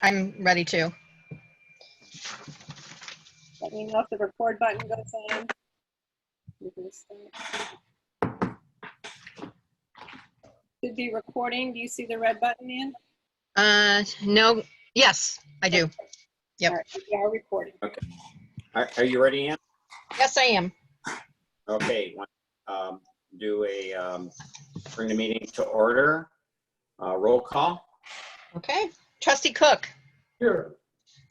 I'm ready to. Let me know if the record button goes on. You can start. Should be recording. Do you see the red button, Ann? No, yes, I do. Yep. All right, we are recording. Okay. Are you ready, Ann? Yes, I am. Okay. Bring the meeting to order. Roll call. Okay. Trustee Cook. Here.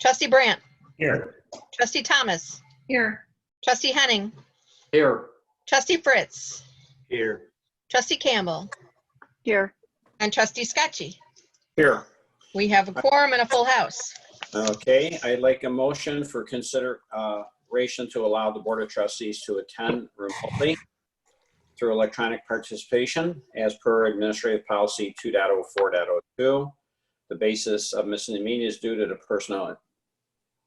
Trustee Brandt. Here. Trustee Thomas. Here. Trustee Henning. Here. Trustee Fritz. Here. Trustee Campbell. Here. And Trustee Scotchy. Here. We have a quorum and a full house. Okay. I'd like a motion for consideration to allow the Board of Trustees to attend remotely through electronic participation as per Administrative Policy 2.04.02. The basis of missing the meeting is due to the personal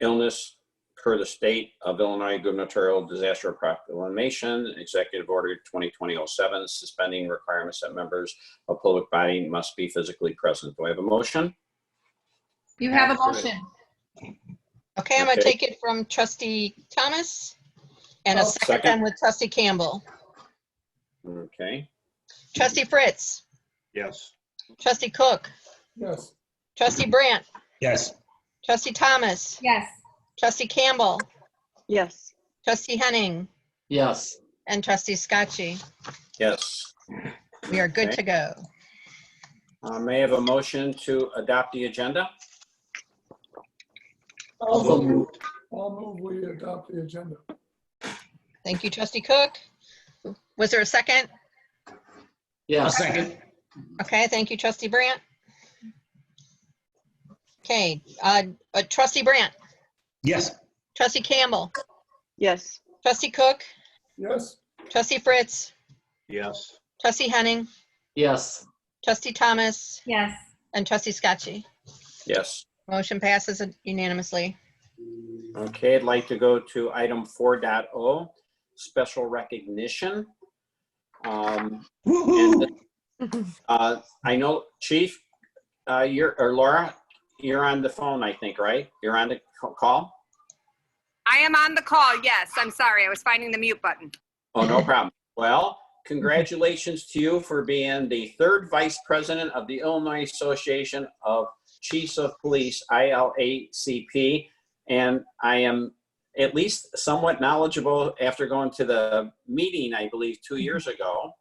illness per the State of Illinois Gubernatorial Disaster Proclamation, Executive Order 2020-07, suspending requirements that members of public body must be physically present. Do I have a motion? You have a motion. Okay, I'm gonna Okay. take it from Trustee Thomas and a Oh, second second. then with Trustee Campbell. Okay. Trustee Fritz. Yes. Trustee Cook. Yes. Trustee Brandt. Yes. Trustee Thomas. Yes. Trustee Campbell. Yes. Trustee Henning. Yes. And Trustee Scotchy. Yes. We are good Okay. to go. May I have a motion to adopt the agenda? Also moved. I'll move we adopt the agenda. Thank you, Trustee Cook. Was there a second? Yeah. Second. Okay, thank you, Trustee Brandt. Okay, Trustee Brandt, Yes. Trustee Campbell, Yes. Trustee Cook, Yes. Trustee Fritz, Yes. Trustee Henning, Yes. Trustee Thomas, Yes. and Trustee Scotchy. Yes. Motion passes unanimously. Okay, I'd like to go to item 4.0, special recognition. Woohoo! I know, Chief, Laura, you're on the phone, I think, right? You're on the call? I am on the call, yes. I'm sorry, I was finding the mute button. Oh, no problem. Well, congratulations to you for being the third vice president of the Illinois Association of Chiefs of Police, ILACP. And I am at least somewhat knowledgeable after going to the meeting, I believe, 2 years ago.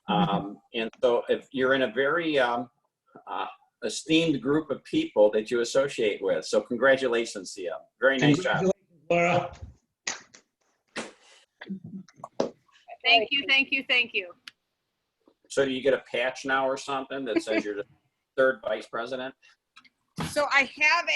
And so if you're in a very esteemed group of people that you associate with. So congratulations to you. Very nice job. Laura. Thank you, thank you, thank you. So do you get a patch now or something that says you're the third vice president? So I have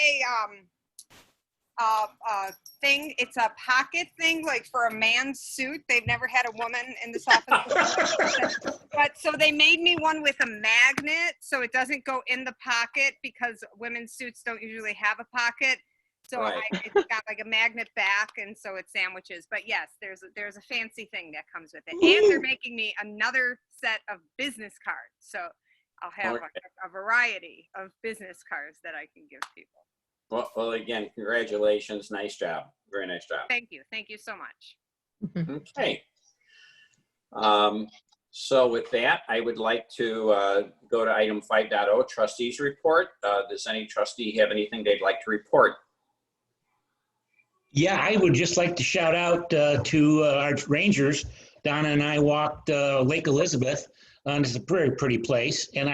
a thing, it's a pocket thing, like for a man's suit. They've never had a woman in this office. But so they made me one with a magnet so it doesn't go in the pocket because women's suits don't usually have a pocket. So Right. it's got like a magnet back, and so it sandwiches. But yes, there's a fancy thing that comes with it. And they're making me another set of business cards. So I'll have Okay. a variety of business cards that I can give people. Well, again, congratulations. Nice job. Very nice job. Thank you. Thank you so much. Okay. So with that, I would like to go to item 5.0, trustees report. Does any trustee have anything they'd like to report? Yeah, I would just like to shout out to our rangers. Donna and I walked Lake Elizabeth. It's a very pretty place. And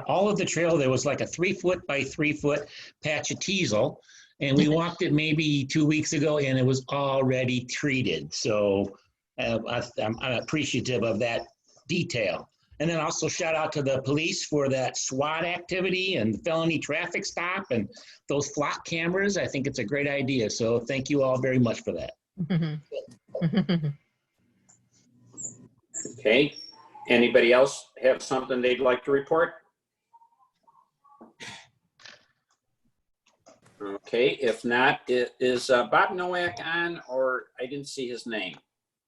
all of the trail, there was like a 3-foot by 3-foot patch of teasel. And we walked it maybe 2 weeks ago and it was already treated. So I'm appreciative of that detail. And then also shout out to the police for that SWAT activity and felony traffic stop and those flock cameras. I think it's a great idea. So thank you all very much for that. Okay. Anybody else have something they'd like to report? Okay. If not, is Bob Nowak on, or I didn't see his name?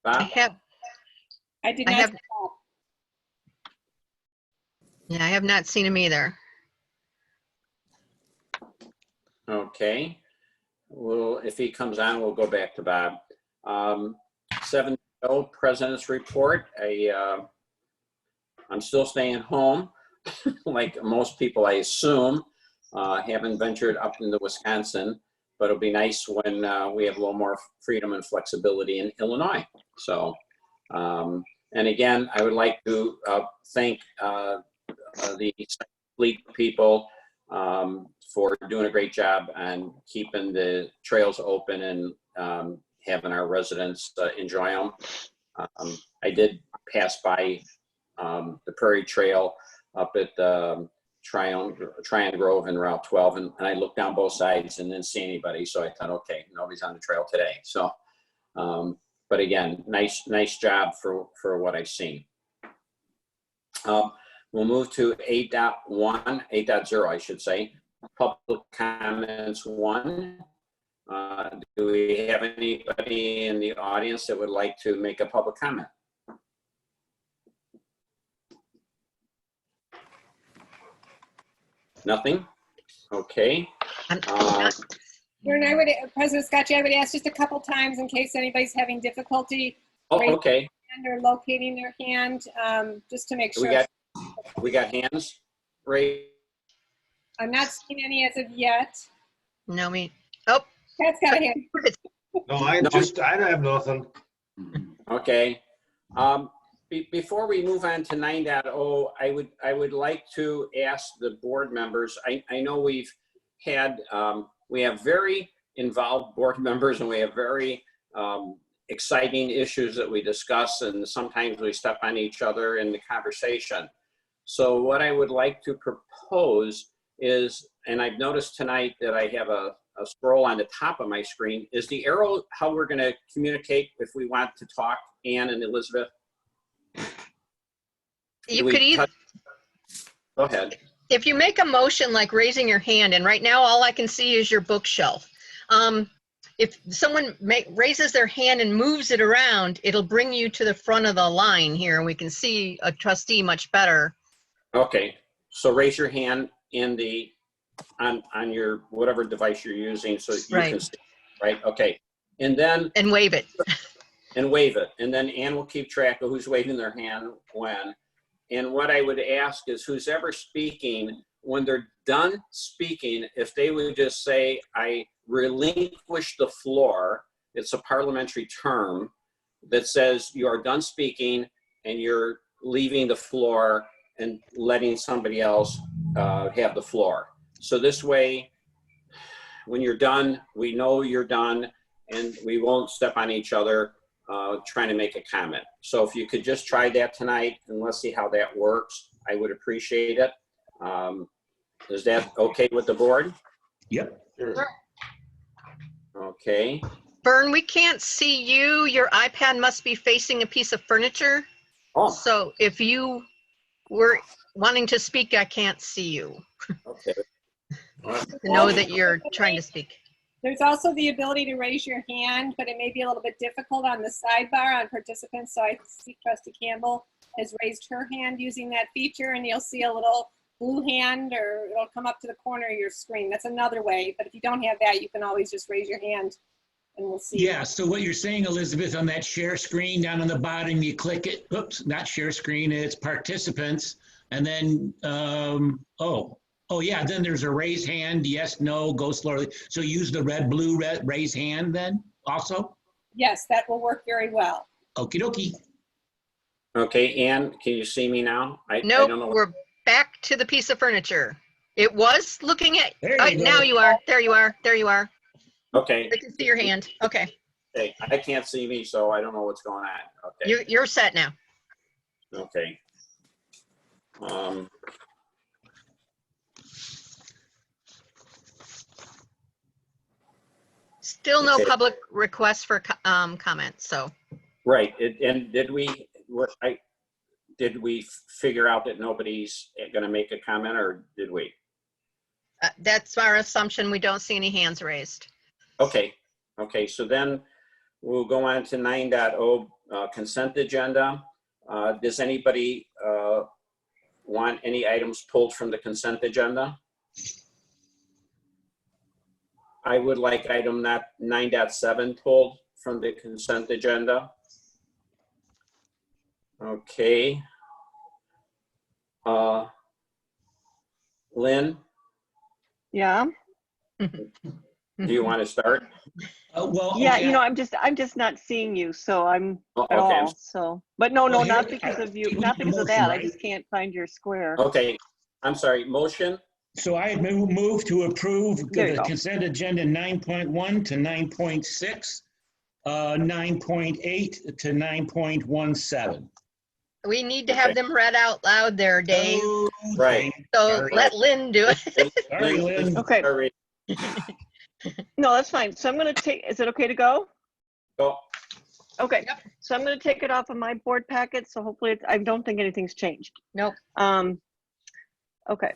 Bob? I did I not. have- Yeah, I have not seen him either. Okay. Well, if he comes on, we'll go back to Bob. 7.0 President's Report. I'm still staying home, like most people, I assume. Haven't ventured up into Wisconsin, but it'll be nice when we have a little more freedom and flexibility in Illinois. So, and again, I would like to thank the fleet people for doing a great job and keeping the trails open and having our residents enjoy them. I did pass by the Prairie Trail up at Tryon Grove and Route 12, and I looked down both sides and didn't see anybody. So I thought, okay, nobody's on the trail today. So, but again, nice job for what I've seen. We'll move to 8.0, I should say. Public comments 1. Do we have anybody in the audience that would like to make a public comment? Nothing? Okay. President Scotchy, I would ask just a couple times in case anybody's having difficulty Oh, raising okay. their hand or locating their hand, just to make sure. We got hands raised. I'm not seeing any as of yet. No, Pat's got a hand. No, I don't have nothing. Okay. Before we move on to 9.0, I would like to ask the board members. I know we have very involved board members, and we have very exciting issues that we discuss, and sometimes we step on each other in the conversation. So what I would like to propose is, and I've noticed tonight that I have a scroll on the top of my screen, is the arrow how we're going to communicate if we want to talk, Ann and Elizabeth? you could either, Go ahead. if you make a motion like raising your hand, and right now all I can see is your bookshelf. If someone raises their hand and moves it around, it'll bring you to the front of the line here, and we can see a trustee much better. Okay, so raise your hand in the on your whatever device you're using, so you can see, right? Okay, and then wave it. And wave it, and then Ann will keep track of who's waving their hand when. And what I would ask is who's ever speaking, when they're done speaking, if they would just say, I relinquish the floor. It's a parliamentary term that says you are done speaking and you're leaving the floor and letting somebody else have the floor. So this way, when you're done, we know you're done and we won't step on each other trying to make a comment. So if you could just try that tonight and let's see how that works, I would appreciate it. Is that okay with the board? Yep. Sure. Okay. Vern, we can't see you. Your iPad must be facing a piece of furniture. Oh, So if you were wanting to speak, I can't see you. okay. To know that you're trying to speak. There's also the ability to raise your hand, but it may be a little bit difficult on the sidebar on participants. So I see Trustee Campbell has raised her hand using that feature, and you'll see a little blue hand, or it'll come up to the corner of your screen. That's another way, but if you don't have that, you can always just raise your hand and we'll see. Yeah, so what you're saying, Elizabeth, on that share screen down on the bottom, you click it, oops, not share screen, it's participants. And then, oh yeah, then there's a raise hand, yes, no, go slowly. So use the red, blue, raise hand then also? Yes, that will work very well. Okie dokie. Okay, Ann, can you see me now? I Nope, don't know. we're back to the piece of furniture. It was looking at, There oh, you go. now you are, there you are, there you are. Okay, I can see your hand. Okay, okay, I can't see me, so I don't know what's going on. Okay, you're set now. okay. Still no Okay. public requests for comments, so. Right, and did we figure out that nobody's gonna make a comment, or did we? That's our assumption. We don't see any hands raised. Okay, so then we'll go on to 9.0 consent agenda. Does anybody want any items pulled from the consent agenda? I would like item 9.7 pulled from the consent agenda. Okay. Lynn, Yeah, do you want to start? Well, yeah, okay, I'm just not seeing you, so I'm Oh, at okay, all, so, but no, Well, not here- because of you, we not need a because of motion, that, I right? just can't find your square. Okay, I'm sorry, motion? So I move to approve There you the go. consent agenda 9.1 to 9.6, 9.8 to 9.17. We need to have them read out loud there, Dave. Right. So Sorry. let Lynn do it. Sorry, Lynn. Okay. Sorry. No, that's fine, so I'm gonna take, is it okay to go? Go. Okay, Yep. so I'm gonna take it off of my board packet, so hopefully, I don't think anything's changed. Nope. Okay.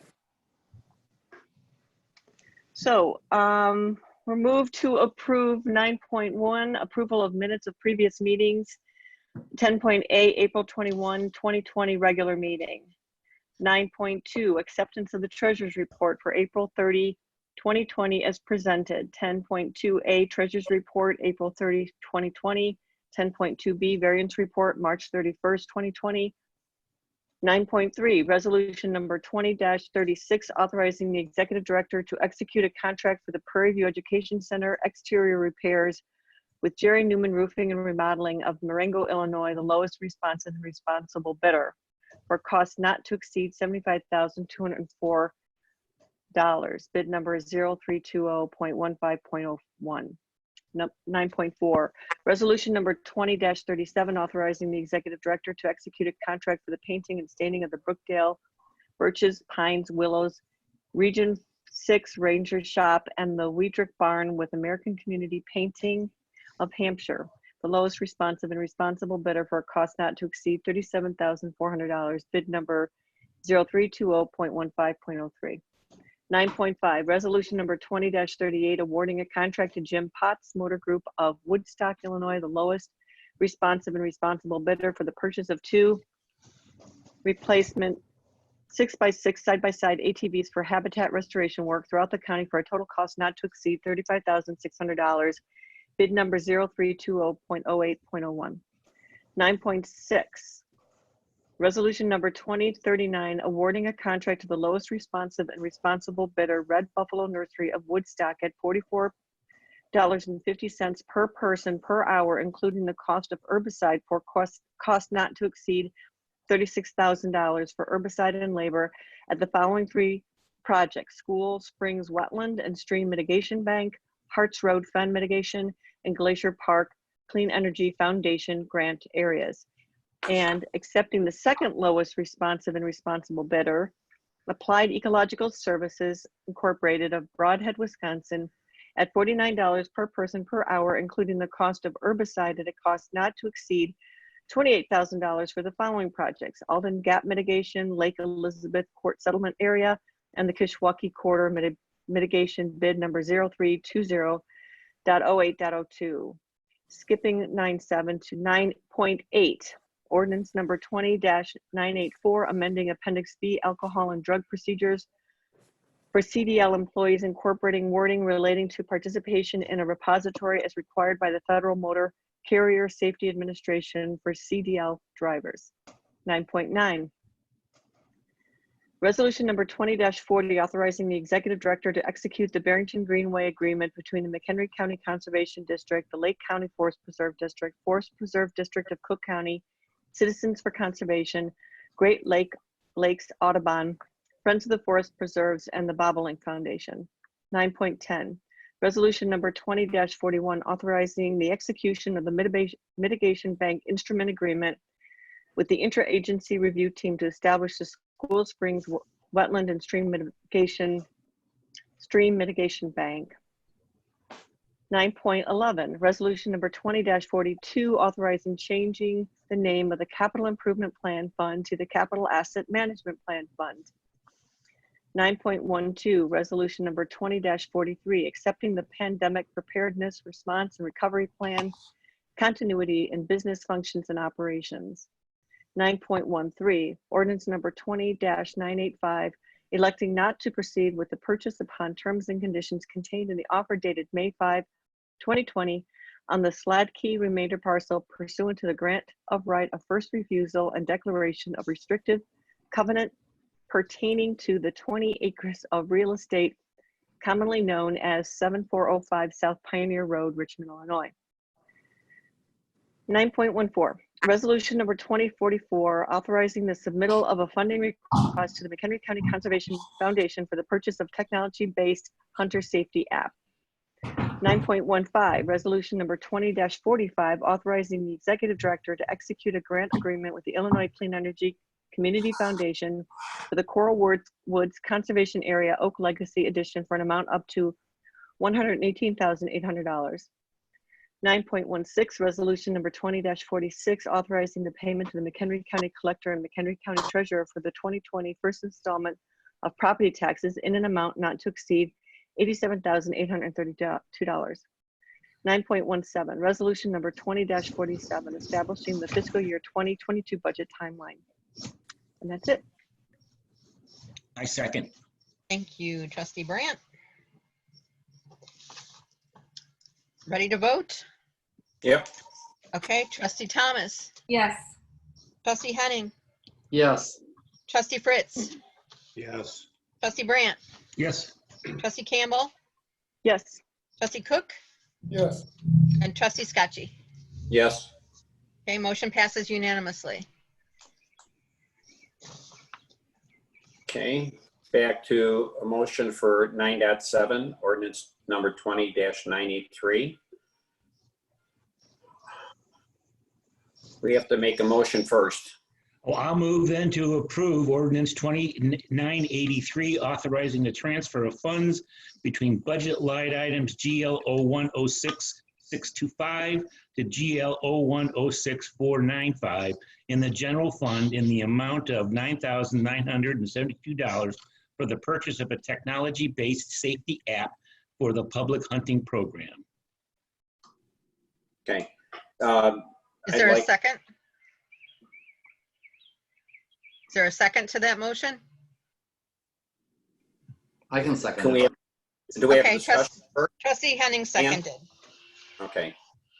So, we're moved to approve 9.1, approval of minutes of previous meetings. 10.8, April 21, 2020 regular meeting. 9.2, acceptance of the treasurer's report for April 30, 2020 as presented. 10.2A, treasurer's report, April 30, 2020. 10.2B, variance report, March 31st, 2020. 9.3, resolution number 20-36, authorizing the executive director to execute a contract for the Prairie View Education Center exterior repairs with Jerry Newman Roofing and Remodeling of Marengo, Illinois, the lowest responsive and responsible bidder, for cost not to exceed $75,204. Bid number is 0320.15.01. 9.4, resolution number 20-37, authorizing the executive director to execute a contract for the painting and staining of the Brookdale, Birches, Pines, Willows, Region 6 Ranger Shop and the Weidrich Barn with American Community Painting of Hampshire, the lowest responsive and responsible bidder, for a cost not to exceed $37,400. Bid number 0320.15.03. 9.5, resolution number 20-38, awarding a contract to Jim Potts Motor Group of Woodstock, Illinois, the lowest responsive and responsible bidder, for the purchase of 2 replacement 6x6 side-by-side ATVs for habitat restoration work throughout the county for a total cost not to exceed $35,600. Bid number 0320.08.01. 9.6, resolution number 2039, awarding a contract to the lowest responsive and responsible bidder, Red Buffalo Nursery of Woodstock, at $44.50 per person per hour, including the cost of herbicide, for cost not to exceed $36,000 for herbicide and labor at the following 3 projects: School Springs Wetland and Stream Mitigation Bank, Harts Road Fen Mitigation, and Glacier Park Clean Energy Foundation grant areas. And accepting the second lowest responsive and responsible bidder, Applied Ecological Services Incorporated of Broadhead, Wisconsin, at $49 per person per hour, including the cost of herbicide at a cost not to exceed $28,000 for the following projects: Alden Gap Mitigation, Lake Elizabeth Court Settlement Area, and the Kishwaukee Corridor Mitigation. Bid number 0320.08.02. Skipping 9.7 to 9.8. Ordinance number 20-984, amending Appendix B, alcohol and drug procedures for CDL employees, incorporating wording relating to participation in a repository as required by the Federal Motor Carrier Safety Administration for CDL drivers. 9.9. Resolution number 20-40, authorizing the executive director to execute the Barrington Greenway Agreement between the McHenry County Conservation District, the Lake County Forest Preserve District, Forest Preserve District of Cook County, Citizens for Conservation, Great Lakes Audubon, Friends of the Forest Preserves, and the Bobolink Foundation. 9.10, resolution number 20-41, authorizing the execution of the Mitigation Bank Instrument Agreement with the Interagency Review Team to establish the School Springs Wetland and Stream Mitigation Bank. 9.11, resolution number 20-42, authorizing changing the name of the Capital Improvement Plan Fund to the Capital Asset Management Plan Fund. 9.12, resolution number 20-43, accepting the Pandemic Preparedness, Response, and Recovery Plan, continuity in business functions and operations. 9.13, ordinance number 20-985, electing not to proceed with the purchase upon terms and conditions contained in the offer dated May 5, 2020 on the Slad Key remainder parcel pursuant to the grant of right of first refusal and declaration of restrictive covenant pertaining to the 20 acres of real estate commonly known as 7405 South Pioneer Road, Richmond, Illinois. 9.14, resolution number 2044, authorizing the submittal of a funding request to the McHenry County Conservation Foundation for the purchase of technology-based hunter safety app. 9.15, resolution number 20-45, authorizing the executive director to execute a grant agreement with the Illinois Clean Energy Community Foundation for the Coral Woods Conservation Area Oak Legacy Edition for an amount up to $118,800. 9.16, resolution number 20-46, authorizing the payment to the McHenry County Collector and McHenry County Treasurer for the 2020 first installment of property taxes in an amount not to exceed $87,832. 9.17, resolution number 20-47, establishing the fiscal year 2022 budget timeline. And that's it. I second. Thank you, Trustee Brandt. Ready to vote? Yep. Okay, Trustee Thomas, Yes. Trustee Henning, Yes. Trustee Fritz, Yes. Trustee Brandt, Yes. Trustee Campbell, Yes. Trustee Cook, Yes. and Trustee Scotchy. Yes. Okay, motion passes unanimously. Okay, back to a motion for 9.7, ordinance number 20-983. We have to make a motion first. Well, I'll move then to approve ordinance 2983, authorizing the transfer of funds between budget line items GL 0106625 to GL 0106495 in the general fund in the amount of $9,972 for the purchase of a technology-based safety app for the public hunting program. Okay. Is there a second? Is there a second to that motion? I can second. Can we have, do we have Okay, discussion first? Trustee Henning seconded. Okay,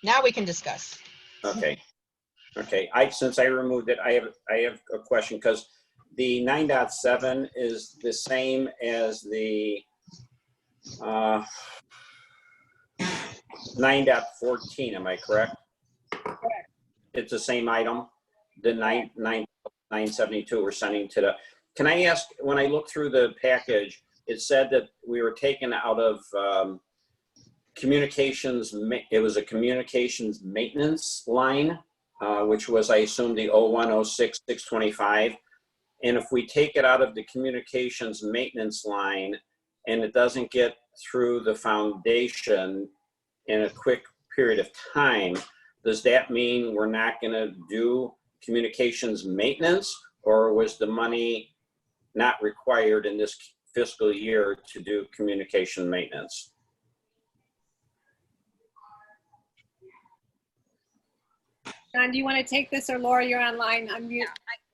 Now we can discuss. okay. Okay, since I removed it, I have a question, because the 9.7 is the same as the 9.14, am I correct? Correct. It's the same item, the 972 we're sending to the, can I ask, when I looked through the package, it said that we were taken out of communications, it was a communications maintenance line, which was, I assume, the 0106625. And if we take it out of the communications maintenance line and it doesn't get through the foundation in a quick period of time, does that mean we're not going to do communications maintenance, or was the money not required in this fiscal year to do communication maintenance? John, do you want to take this, or Laura, you're online? I'm mute.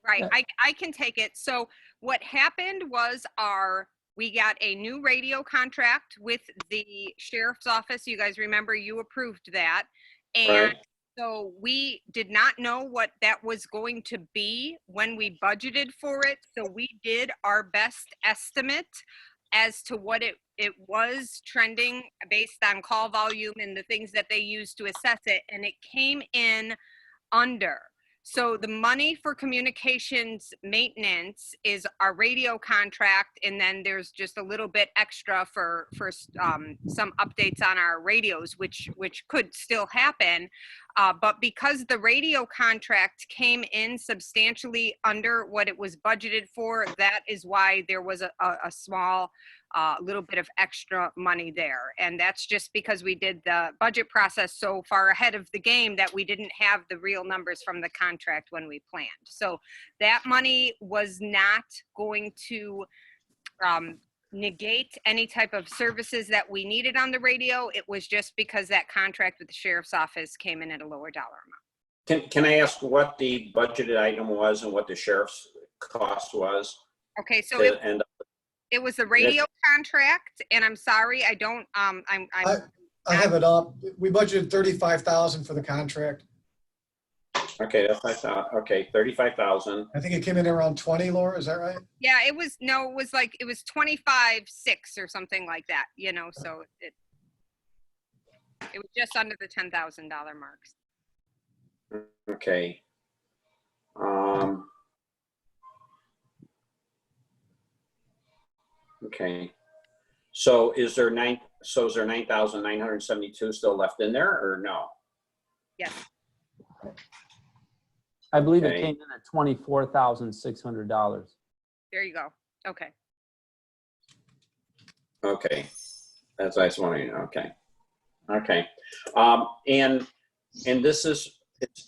Right, I can take it. So what happened was we got a new radio contract with the sheriff's office. You guys remember you approved that. And Right. so we did not know what that was going to be when we budgeted for it. So we did our best estimate as to what it was trending based on call volume and the things that they used to assess it. And it came in under. So the money for communications maintenance is our radio contract, and then there's just a little bit extra for some updates on our radios, which could still happen. But because the radio contract came in substantially under what it was budgeted for, that is why there was a small little bit of extra money there. And that's just because we did the budget process so far ahead of the game that we didn't have the real numbers from the contract when we planned. So that money was not going to negate any type of services that we needed on the radio. It was just because that contract with the sheriff's office came in at a lower dollar amount. Can I ask what the budgeted item was and what the sheriff's cost was? Okay, so It was a radio contract, and I'm sorry, I don't, I have it up. We budgeted 35,000 for the contract. Okay, that's what I thought. Okay, 35,000. I think it came in around 20, Laura, is that right? yeah, it was 25.6 or something like that, you know, so it was just under the $10,000 marks. Okay. Okay. So is there 9,972 still left in there or no? Yes. I believe it Okay. came in at $24,600. There you go. Okay. Okay. That's what I was wondering. Okay. Okay. And this is,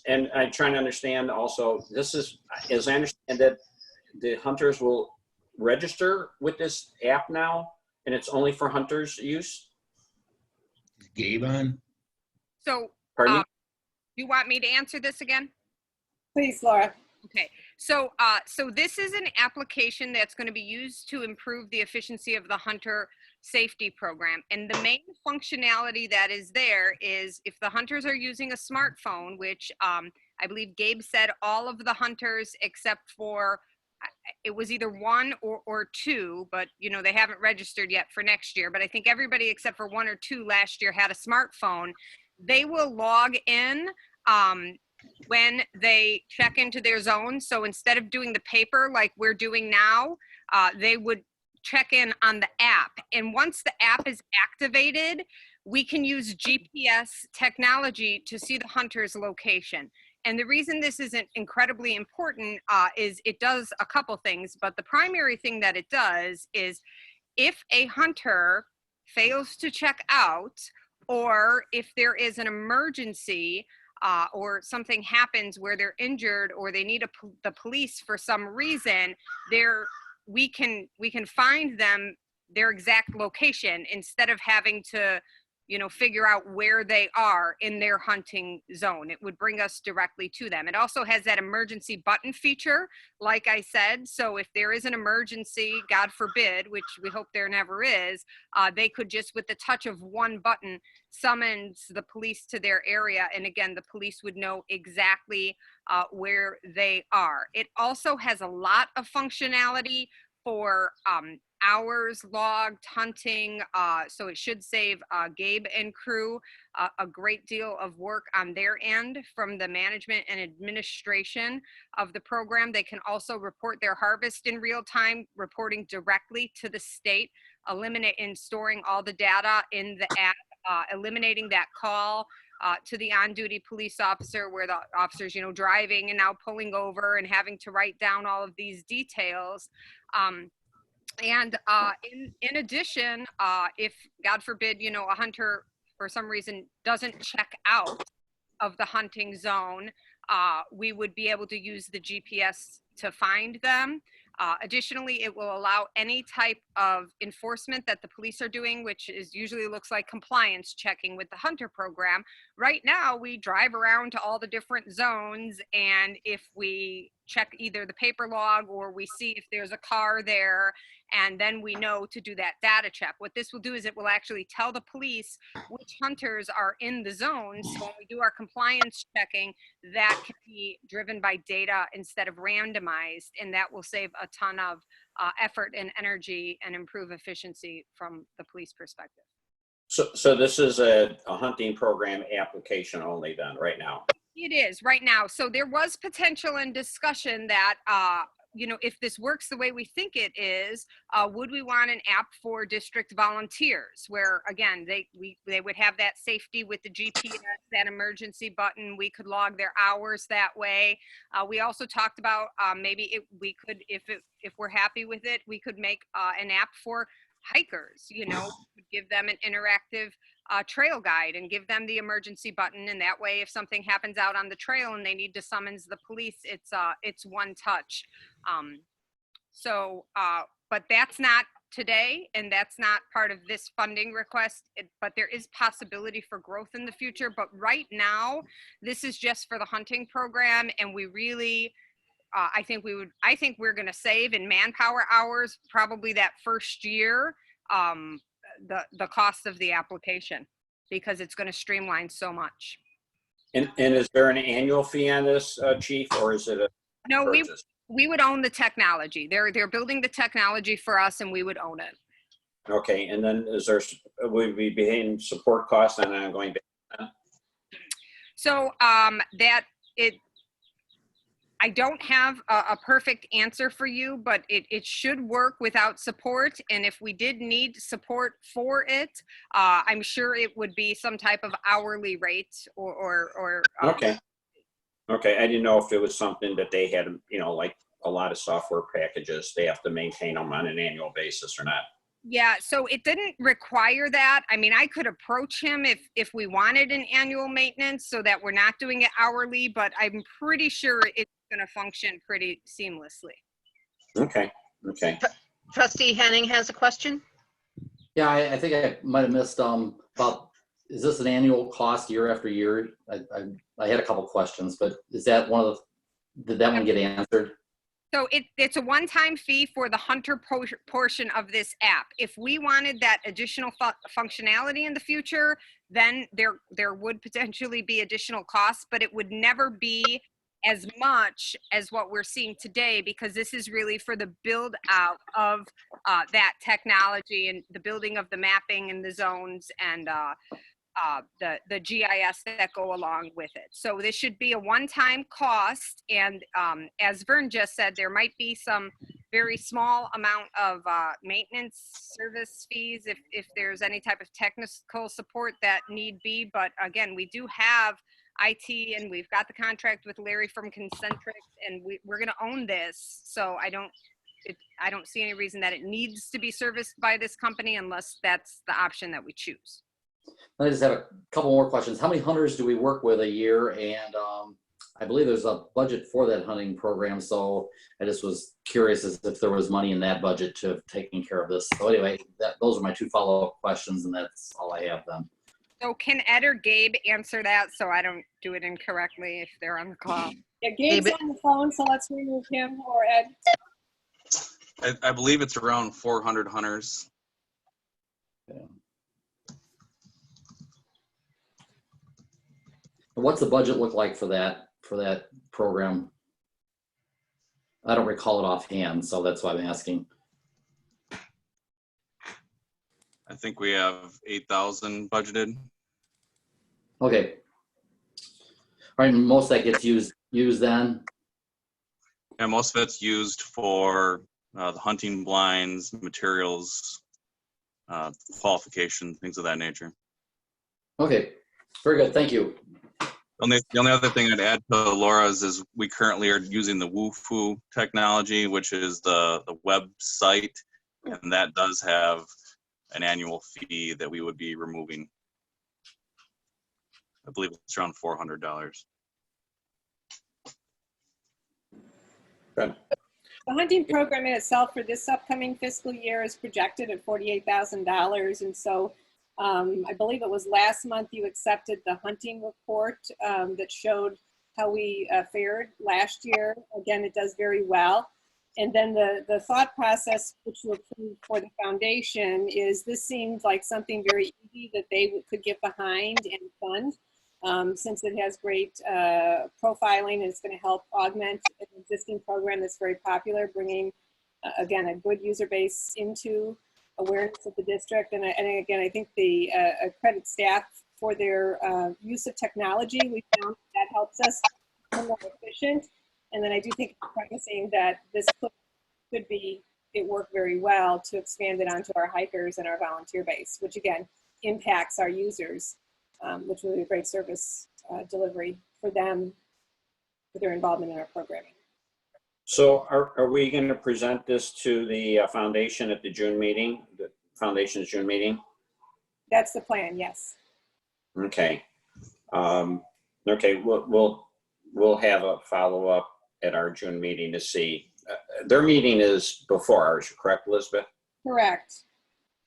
and I'm trying to understand also, this is, as I understand that the hunters will register with this app now, and it's only for hunters use? Is Gabe on? So, Pardon me? you want me to answer this again? Please, Laura. Okay, so so this is an application that's going to be used to improve the efficiency of the hunter safety program. And the main functionality that is there is if the hunters are using a smartphone, which I believe Gabe said all of the hunters except for, it was either one or two, but you know, they haven't registered yet for next year. But I think everybody except for one or two last year had a smartphone. They will log in when they check into their zone. So instead of doing the paper like we're doing now, they would check in on the app. And once the app is activated, we can use GPS technology to see the hunter's location. And the reason this isn't incredibly important is it does a couple things, but the primary thing that it does is if a hunter fails to check out, or if there is an emergency, or something happens where they're injured or they need the police for some reason, we can find them their exact location instead of having to, you know, figure out where they are in their hunting zone. It would bring us directly to them. It also has that emergency button feature, like I said. So if there is an emergency, God forbid, which we hope there never is, they could just, with the touch of one button, summons the police to their area. And again, the police would know exactly where they are. It also has a lot of functionality for hours logged, hunting, so it should save Gabe and crew a great deal of work on their end from the management and administration of the program. They can also report their harvest in real time, reporting directly to the state, and storing all the data in the app, eliminating that call to the on-duty police officer where the officer's, you know, driving and now pulling over and having to write down all of these details. In addition, if God forbid, you know, a hunter for some reason doesn't check out of the hunting zone, we would be able to use the GPS to find them. Additionally, it will allow any type of enforcement that the police are doing, which is usually looks like compliance checking with the hunter program. Right now, we drive around to all the different zones, and if we check either the paper log or we see if there's a car there, and then we know to do that data check. What this will do is it will actually tell the police which hunters are in the zone. So when we do our compliance checking, that can be driven by data instead of randomized, and that will save a ton of effort and energy and improve efficiency from the police perspective. So this is a hunting program application only then, right now? It is right now. So there was potential and discussion that, you know, if this works the way we think it is, would we want an app for district volunteers where, again, they would have that safety with the GPS, that emergency button. We could log their hours that way. We also talked about maybe we could, if we're happy with it, we could make an app for hikers, you know, give them an interactive trail guide and give them the emergency button, and that way if something happens out on the trail and they need to summons the police, it's one touch. But that's not today, and that's not part of this funding request, but there is possibility for growth in the future. But right now, this is just for the hunting program, and we really I think we're going to save in manpower hours probably that first year, the cost of the application, because it's going to streamline so much. And is there an annual fee on this, Chief, or is it a No, purchase? we would own the technology. They're building the technology for us, and we would own it. Okay, and then would we be paying support costs on an ongoing basis? So I don't have a perfect answer for you, but it should work without support. And if we did need support for it, I'm sure it would be some type of hourly rate or Okay. Okay, I didn't know if it was something that they had, like a lot of software packages, they have to maintain them on an annual basis or not. Yeah, so it didn't require that. I mean, I could approach him if we wanted an annual maintenance so that we're not doing it hourly, but I'm pretty sure it's going to function pretty seamlessly. Okay, okay. Trustee Henning has a question. Yeah, I think I might have missed about, is this an annual cost year after year? I had a couple questions, but is that did that one get answered? So it's a one-time fee for the Hunter portion of this app. If we wanted that additional functionality in the future, then there would potentially be additional costs, but it would never be as much as what we're seeing today, because this is really for the build out of that technology and the building of the mapping and the zones and the GIS that go along with it. So this should be a one-time cost. And as Vern just said, there might be some very small amount of maintenance service fees if there's any type of technical support that need be. But again, we do have IT and we've got the contract with Larry from Concentric, and we're going to own this. So I don't see any reason that it needs to be serviced by this company unless that's the option that we choose. I just have a couple more questions. How many hunters do we work with a year? And I believe there's a budget for that hunting program. So I just was curious as if there was money in that budget to have taken care of this. So anyway, those are my two follow-up questions, and that's all I have then. So can Ed or Gabe answer that so I don't do it incorrectly if they're on the call? Yeah, Gabe's on the phone, so let's remove him, or Ed. I believe it's around 400 hunters. Yeah. What's the budget look like for that program? I don't recall it offhand, so that's why I'm asking. I think we have 8,000 budgeted. Okay. All right, most of that gets used then? Yeah, most of it's used for the hunting blinds, materials, qualification, things of that nature. Okay, very good, thank you. The only other thing I'd add to Laura's is we currently are using the WooFoo technology, which is the website, and that does have an annual fee that we would be removing. I believe it's around $400. Good. The hunting program in itself for this upcoming fiscal year is projected at $48,000. And so I believe it was last month you accepted the hunting report that showed how we fared last year. Again, it does very well. And then the thought process which you approved for the foundation is this seems like something very easy that they could get behind and fund, since it has great profiling and it's going to help augment an existing program that's very popular, bringing, again, a good user base into awareness of the district. And again, I think the credit staff for their use of technology. We found that helps us become more efficient. And then I do think it's promising that this could be, it worked very well to expand it onto our hikers and our volunteer base, which again impacts our users, which will be a great service delivery for them, for their involvement in our programming. So are we going to present this to the foundation at the June meeting, the foundation's June meeting? That's the plan, yes. Okay. Okay, we'll have a follow-up at our June meeting to see. Their meeting is before ours, correct, Elizabeth? Correct.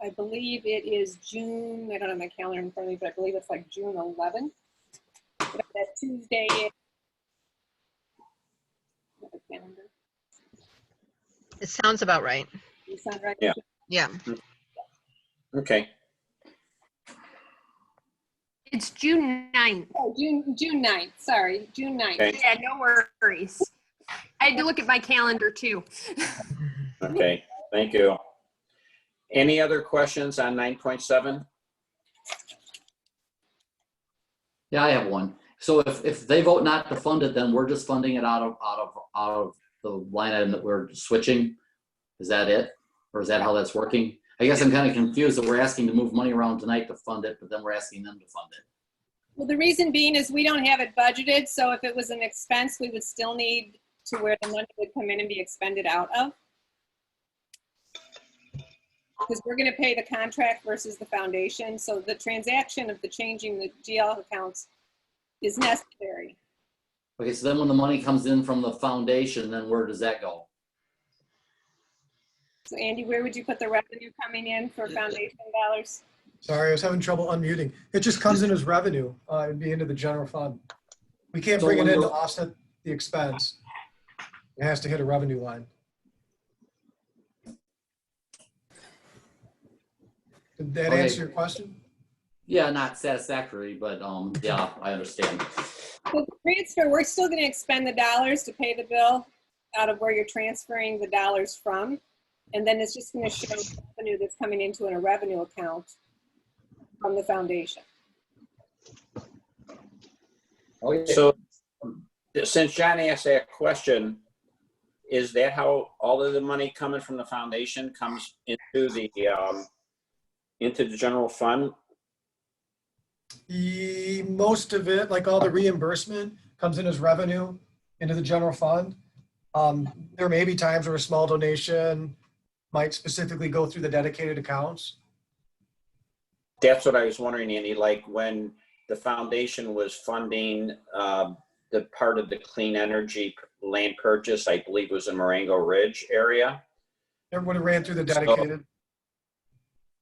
I believe it is June, I don't have my calendar in front of me, but I believe it's like June 11th. That Tuesday. the calendar. It sounds about right. You sound right? Yeah. Yeah. Okay. It's June 9th. Oh, June 9th, sorry, June 9th. Okay. Yeah, no worries. I had to look at my calendar too. Okay, thank you. Any other questions on 9.7? Yeah, I have one. So if they vote not to fund it, then we're just funding it out of the line item that we're switching? Is that it? Or is that how that's working? I guess I'm kind of confused that we're asking to move money around tonight to fund it, but then we're asking them to fund it. Well, the reason being is we don't have it budgeted, so if it was an expense, we would still need to where the money would come in and be expended out of. Because we're gonna pay the contract versus the foundation, so the transaction of the changing the GL accounts is necessary. Okay, so then when the money comes in from the foundation, then where does that go? So Andy, where would you put the revenue coming in for foundation dollars? Sorry, I was having trouble unmuting. It just comes in as revenue. It'd be into the general fund. We can't bring it in to offset the expense. It has to hit a revenue line. Did that answer your question? Yeah, not satisfactory, but yeah, I understand. So the transfer, we're still gonna expend the dollars to pay the bill out of where you're transferring the dollars from. And then it's just gonna show revenue that's coming into a revenue account from the foundation. So since John asked that question, is that how all of the money coming from the foundation comes into the general fund? Most of it, like all the reimbursement, comes in as revenue into the general fund. There may be times where a small donation might specifically go through the dedicated accounts. That's what I was wondering, Andy, like when the foundation was funding the part of the clean energy land purchase, I believe was in Marengo Ridge area. It would have ran through the dedicated.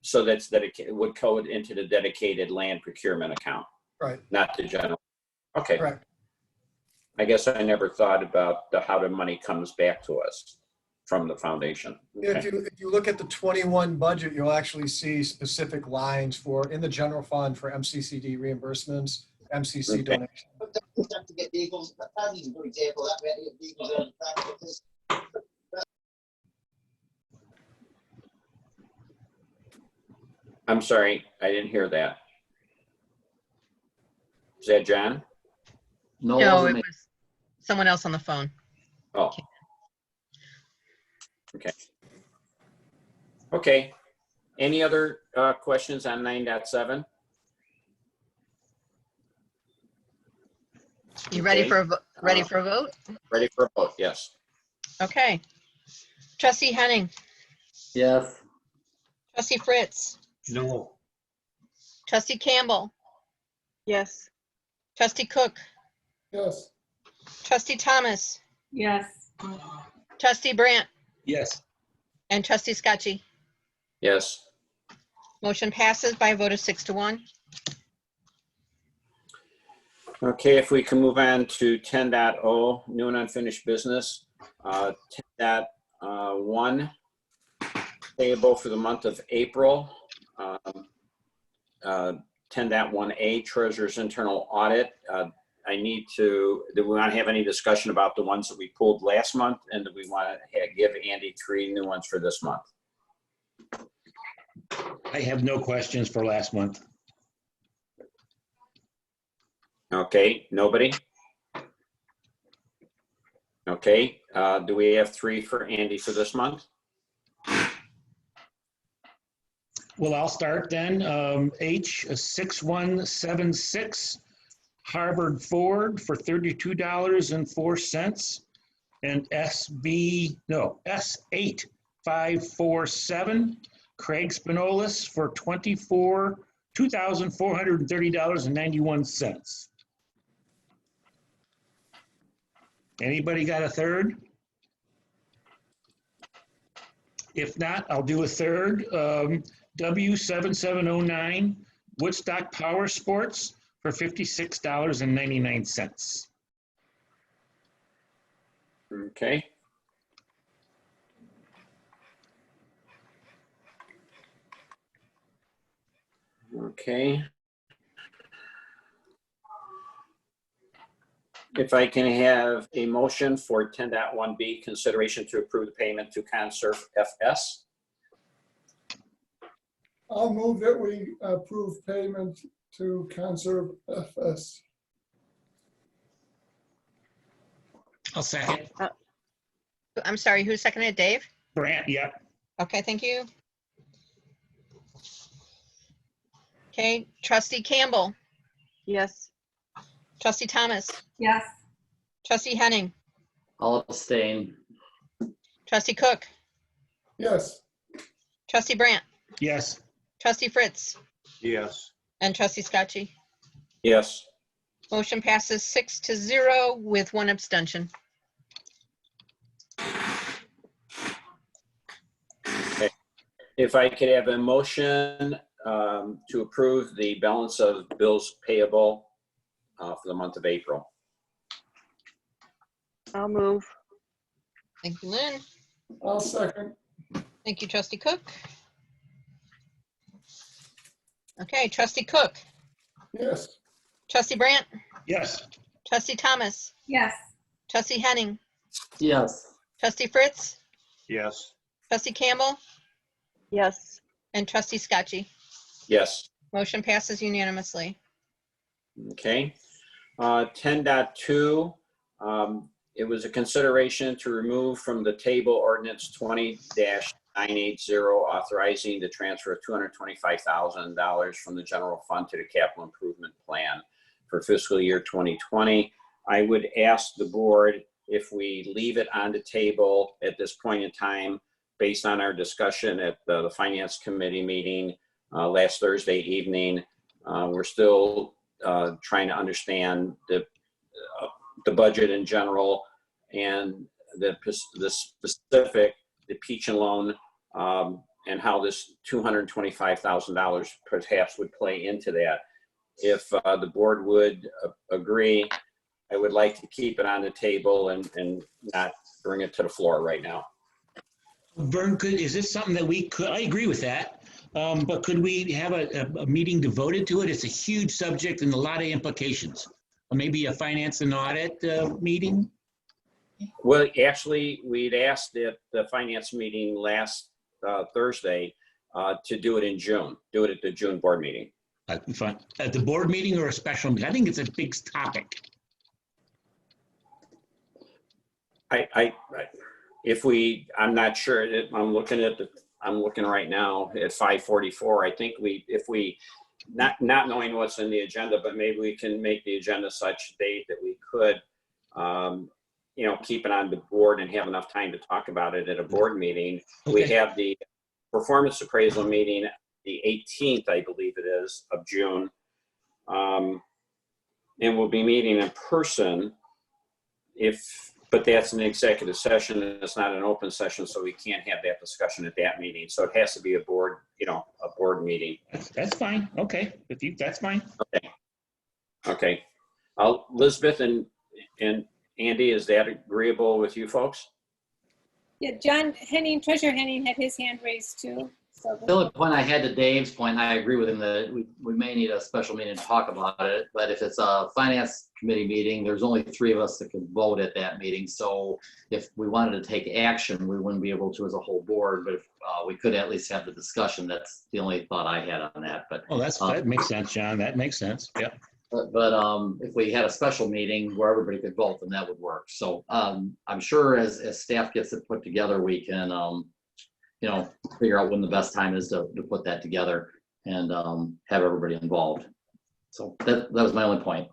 So that's dedicated, would code into the dedicated land procurement account. Right. Not the general. Okay. Correct. I guess I never thought about how the money comes back to us from the foundation. Okay. If you look at the 21 budget, you'll actually see specific lines for in the general fund for MCCD reimbursements, MCC donations. I'm sorry, I didn't hear that. Is that John? No, it was someone else on the phone. Oh. Okay. Okay. Any other questions on 9.7? You ready for a vote? Ready for a vote? Ready for a vote, yes. Okay. Trustee Henning. Yes. Trustee Fritz. No. Trustee Campbell. Yes. Trustee Cook. Yes. Trustee Thomas. Yes. Trustee Brandt. Yes. And Trustee Scotchy. Yes. Motion passes by a vote of 6-1. Okay, if we can move on to 10.0, new and unfinished business. 10.1, payable for the month of April. 10.1A, Treasurer's Internal Audit. Do we want to have any discussion about the ones that we pulled last month? And do we want to give Andy 3 new ones for this month? I have no questions for last month. Okay, nobody? Okay, do we have 3 for Andy for this month? Well, I'll start then. H6176 Harvard Ford for $32.04, and S8547 Craig Spinolis for $2,430.91. Anybody got a third? If not, I'll do a third. W7709 Woodstock Power Sports for $56.99. Okay. Okay. If I can have a motion for 10.1B, consideration to approve the payment to Conserve FS. I'll move that we approve payment to Conserve FS. I'll second. I'm sorry, who seconded it? Dave? Brant, yeah. Okay, thank you. Okay, trustee Campbell, Yes. trustee Thomas, Yes. trustee Henning, I'll abstain. trustee Cook, Yes. trustee Brandt, Yes. trustee Fritz, Yes. and trustee Scotchy. Yes. Motion passes 6-0 with 1 abstention. Okay. If I could have a motion to approve the balance of bills payable for the month of April. I'll move. Thank you, Lynn. I'll second. Thank you, trustee Cook. Okay, trustee Cook, Yes. trustee Brandt, Yes. trustee Thomas, Yes. trustee Henning, Yes. trustee Fritz, Yes. trustee Campbell, Yes. and trustee Scotchy. Yes. Motion passes unanimously. Okay. 10.2, it was a consideration to remove from the table ordinance 20-980, authorizing the transfer of $225,000 from the general fund to the capital improvement plan for fiscal year 2020. I would ask the board if we leave it on the table at this point in time, based on our discussion at the finance committee meeting last Thursday evening. We're still trying to understand the budget in general and the specific, the Peach and Loan, and how this $225,000 perhaps would play into that. If the board would agree, I would like to keep it on the table and not bring it to the floor right now. Vern, is this something that we could, I agree with that, but could we have a meeting devoted to it? It's a huge subject and a lot of implications. Maybe a finance and audit meeting? Well, actually, we'd asked at the finance meeting last Thursday to do it in June, do it at the June board meeting. Fine. At the board meeting or a special meeting? I think it's a big topic. I'm not sure. I'm looking right now at 5:44. I think if we, not knowing what's in the agenda, but maybe we can make the agenda such date that we could, keep it on the board and have enough time to talk about it at a board meeting. Okay. We have the performance appraisal meeting the 18th, I believe it is, of June. And we'll be meeting in person but that's an executive session. It's not an open session, so we can't have that discussion at that meeting. So it has to be a board meeting. That's fine. Okay. That's fine. Okay. Elizabeth and Andy, is that agreeable with you folks? Yeah, John Henning, Treasurer Henning had his hand raised too. So The only point I had to Dave's point, I agree with him that we may need a special meeting to talk about it, but if it's a finance committee meeting, there's only 3 of us that can vote at that meeting. So if we wanted to take action, we wouldn't be able to as a whole board, but if we could at least have the discussion. That's the only thought I had on that. But that makes sense, John. That makes sense. Yeah. But if we had a special meeting where everybody could vote, then that would work. So I'm sure as staff gets it put together, we can figure out when the best time is to put that together and have everybody involved. So that was my only point.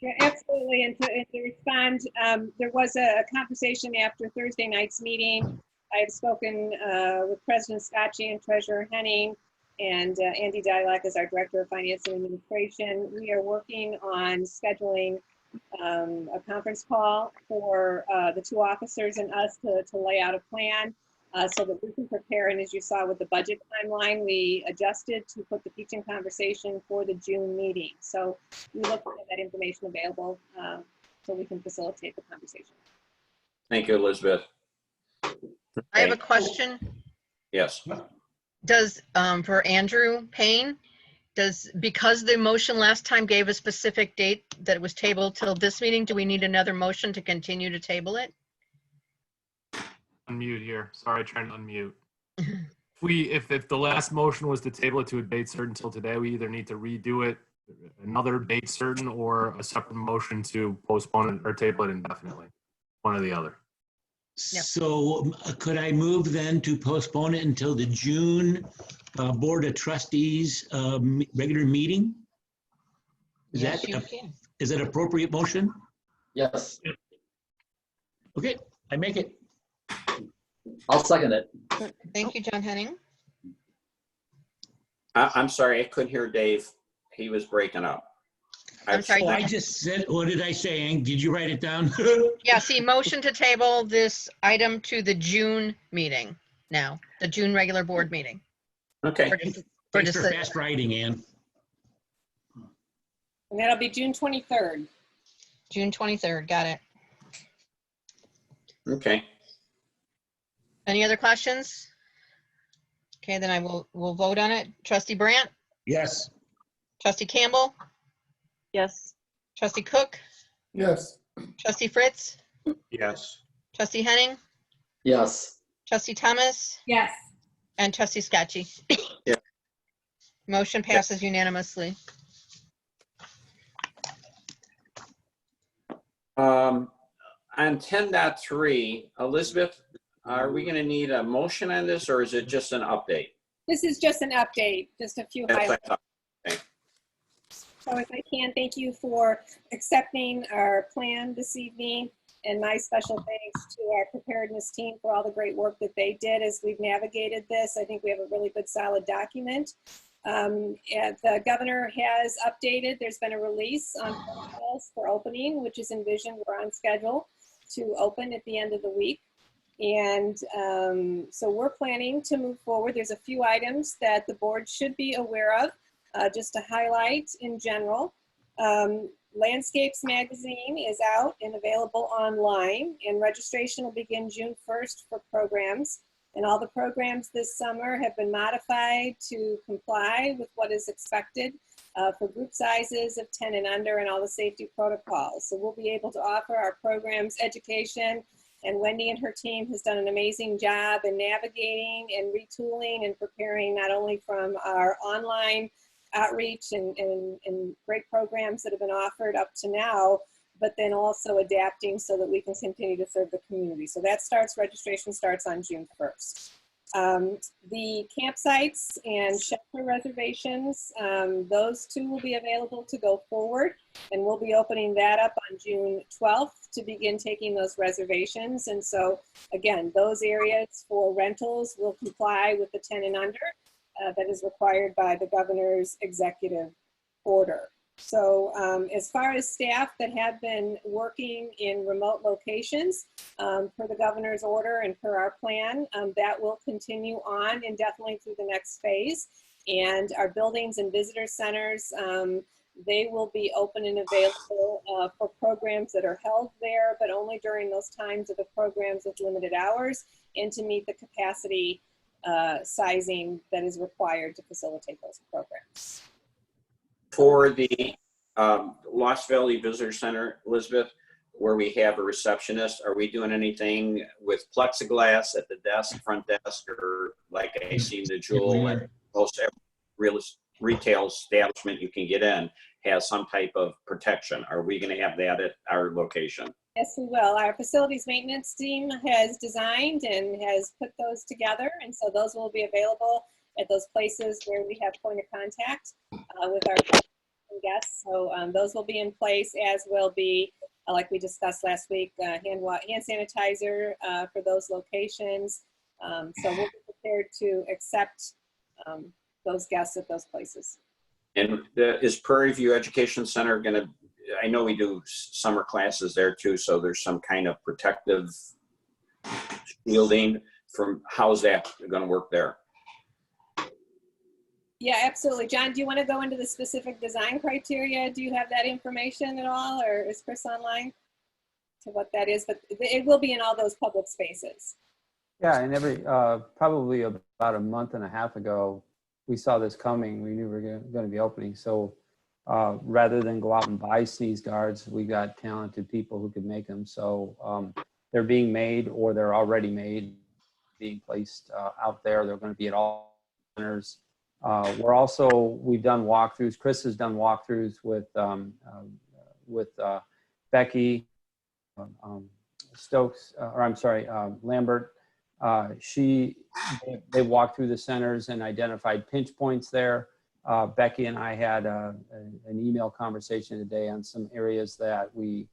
yeah, absolutely. And to respond, there was a conversation after Thursday night's meeting. I had spoken with President Scotchy and Treasurer Henning, and Andy Dialek is our Director of Finance and Administration. We are working on scheduling a conference call for the 2 officers and us to lay out a plan so that we can prepare. And as you saw with the budget timeline, we adjusted to put the teaching conversation for the June meeting. So we look to have that information available so we can facilitate the conversation. Thank you, Elizabeth. I have a Okay. question. Yes. Does, for Andrew Payne, because the motion last time gave a specific date that it was tabled till this meeting, do we need another motion to continue to table it? Unmute here. Sorry, trying to unmute. If the last motion was to table it to a date certain until today, we either need to redo it another date certain or a separate motion to postpone it or table it indefinitely. One or the other. So could I move then to postpone it until the June Board of Trustees regular meeting? Is Yes, that you can. is that appropriate motion? Yes, Okay, I make it. I'll second it. Thank you, John Henning. I'm sorry, I couldn't hear Dave. He was breaking up. I'm sorry. Oh, I just said, what did I say, Ang? Did you write it down? Yeah, see, motion to table this item to the June meeting now, the June regular board meeting. Okay. For Thanks for decision. fast writing, Ann. And that'll be June 23rd. June 23rd, got it. Okay. Any other questions? Okay, then we'll vote on it. Trustee Brandt, Yes. Trustee Campbell, Yes. Trustee Cook, Yes. Trustee Fritz, Yes. Trustee Henning, Yes, Trustee Thomas, Yes. and Trustee Scotchy. Yeah. Motion passes unanimously. On 10.3, Elizabeth, are we going to need a motion on this, or is it just an update? This is just an update, just a few That's highlights. what I thought. So if I can, thank you for accepting our plan this evening. And my special thanks to our preparedness team for all the great work that they did as we've navigated this. I think we have a really good, solid document. And the governor has updated. There's been a release on protocols for opening, which is envisioned. We're on schedule to open at the end of the week. And so we're planning to move forward. There's a few items that the board should be aware of. Just to highlight in general, Landscapes magazine is out and available online, and registration will begin June 1st for programs. And all the programs this summer have been modified to comply with what is expected for group sizes of 10 and under and all the safety protocols. So we'll be able to offer our programs education, and Wendy and her team has done an amazing job in navigating and retooling and preparing not only from our online outreach and great programs that have been offered up to now, but then also adapting so that we can continue to serve the community. So that registration starts on June 1st. The campsites and shelter reservations, those two will be available to go forward, and we'll be opening that up on June 12th to begin taking those reservations. And so again, those areas for rentals will comply with the 10 and under. That is required by the governor's executive order. So as far as staff that have been working in remote locations, per the governor's order and per our plan, that will continue on indefinitely through the next phase. And our buildings and visitor centers, they will be open and available for programs that are held there, but only during those times of the programs with limited hours and to meet the capacity sizing that is required to facilitate those programs. For the Lost Valley Visitor Center, Elizabeth, where we have a receptionist, are we doing anything with plexiglass at the desk, front desk, or like I seen the Jewel and most every retail establishment you can get in has some type of protection? Are we going to have that at our location? Yes, we will. Our facilities maintenance team has designed and has put those together, and so those will be available at those places where we have point of contact with our guests. So those will be in place, as will be, like we discussed last week, hand sanitizer for those locations. So we'll be prepared to accept those guests at those places. And is Prairie View Education Center going to, I know we do summer classes there too, so there's some kind of protective shielding from, how's that going to work there? Yeah, absolutely. John, do you want to go into the specific design criteria? Do you have that information at all, or is Chris online? to what that is, but it will be in all those public spaces. Yeah, and probably about a month and a half ago, we saw this coming. We knew we were going to be opening. So rather than go out and buy sneeze guards, we got talented people who could make them. So they're being made, or they're already made, being placed out there. They're going to be at all centers. We've done walkthroughs. Chris has done walkthroughs with Becky Stokes, Lambert. They walked through the centers and identified pinch points there. Becky and I had an email conversation today on some areas that we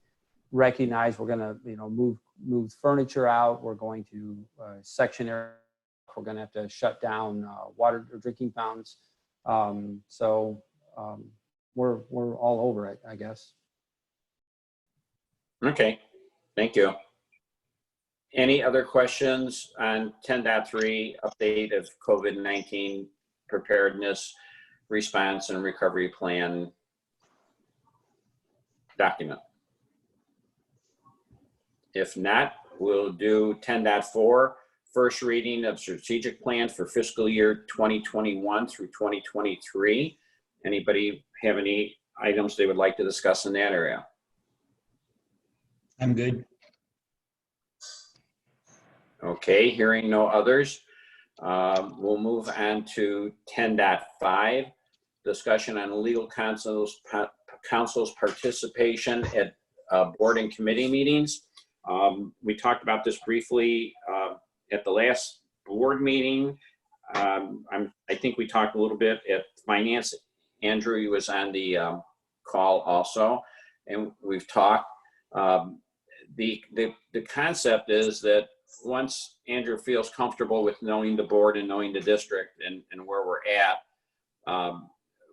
recognize we're going to move furniture out. We're going to section area. We're going to have to shut down water or drinking fountains. We're all over it, I guess. Okay, thank you. Any other questions on 10.3 update of COVID-19 preparedness, response, and recovery plan document? If not, we'll do 10.4, first reading of strategic plan for fiscal year 2021 through 2023. Anybody have any items they would like to discuss in that area? I'm good. Okay, hearing no others, we'll move on to 10.5, discussion on legal counsel's participation at board and committee meetings. We talked about this briefly at the last board meeting. I think we talked a little bit at finance. Andrew was on the call also, and we've talked. The concept is that once Andrew feels comfortable with knowing the board and knowing the district and where we're at,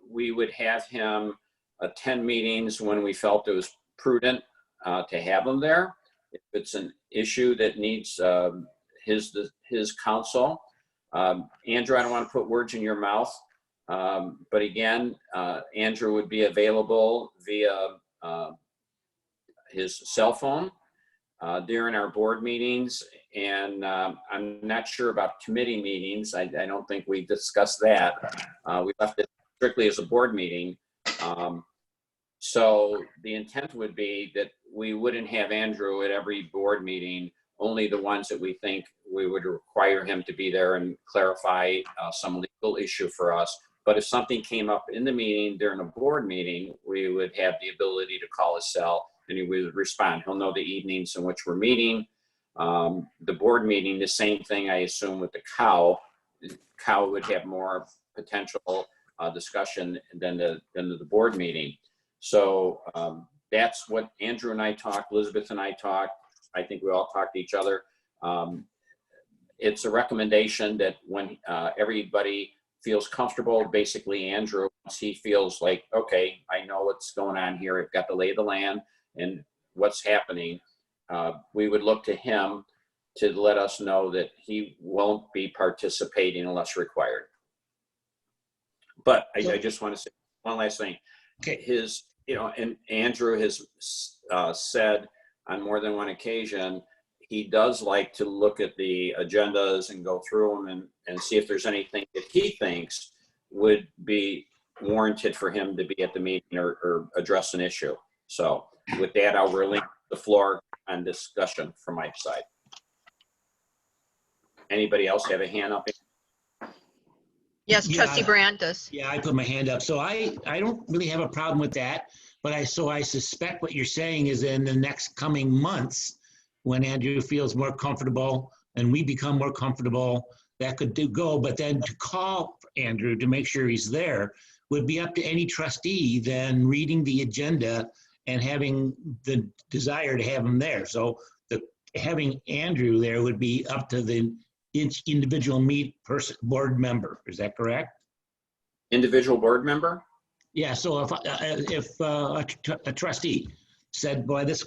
we would have him attend meetings when we felt it was prudent to have him there. If it's an issue that needs his counsel. Andrew, I don't want to put words in your mouth, but again, Andrew would be available via his cell phone during our board meetings, and I'm not sure about committee meetings. I don't think we discussed that. We left it strictly as a board meeting. So the intent would be that we wouldn't have Andrew at every board meeting, only the ones that we think we would require him to be there and clarify some legal issue for us. But if something came up in the meeting during a board meeting, we would have the ability to call his cell and he would respond. He'll know the evenings in which we're meeting. The board meeting, the same thing, I assume, with the cow. The cow would have more potential discussion than the board meeting. So that's what Andrew and I talked, Elizabeth and I talked. I think we all talked to each other. It's a recommendation that when everybody feels comfortable, basically Andrew, once he feels like, okay, I know what's going on here, I've got the lay of the land and what's happening, we would look to him to let us know that he won't be participating unless required. But I just want to say one last thing. Okay. And Andrew has said on more than one occasion, he does like to look at the agendas and go through them and see if there's anything that he thinks would be warranted for him to be at the meeting or address an issue. So with that, I'll relinquish the floor on discussion from my side. Anybody else have a hand up? Yes, Trustee Brandt does. Yeah, I put my hand up. So I don't really have a problem with that, but I suspect what you're saying is in the next coming months, when Andrew feels more comfortable and we become more comfortable, that could go. But then to call Andrew to make sure he's there would be up to any trustee then reading the agenda and having the desire to have him there. So having Andrew there would be up to the each individual board member. Is that correct? Individual board member? Yeah. So if a trustee said, "Boy, this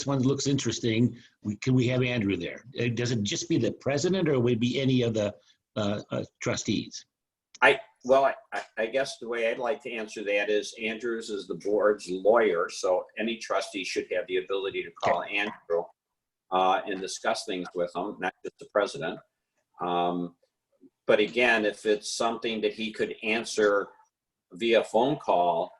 one looks interesting. Can we have Andrew there?" Does it just be the president, or would it be any of the trustees? Well, I guess the way I'd like to answer that is Andrews is the board's lawyer, so any trustee should have the ability to call Andrew and discuss things with him, not just the president. But again, if it's something that he could answer via phone call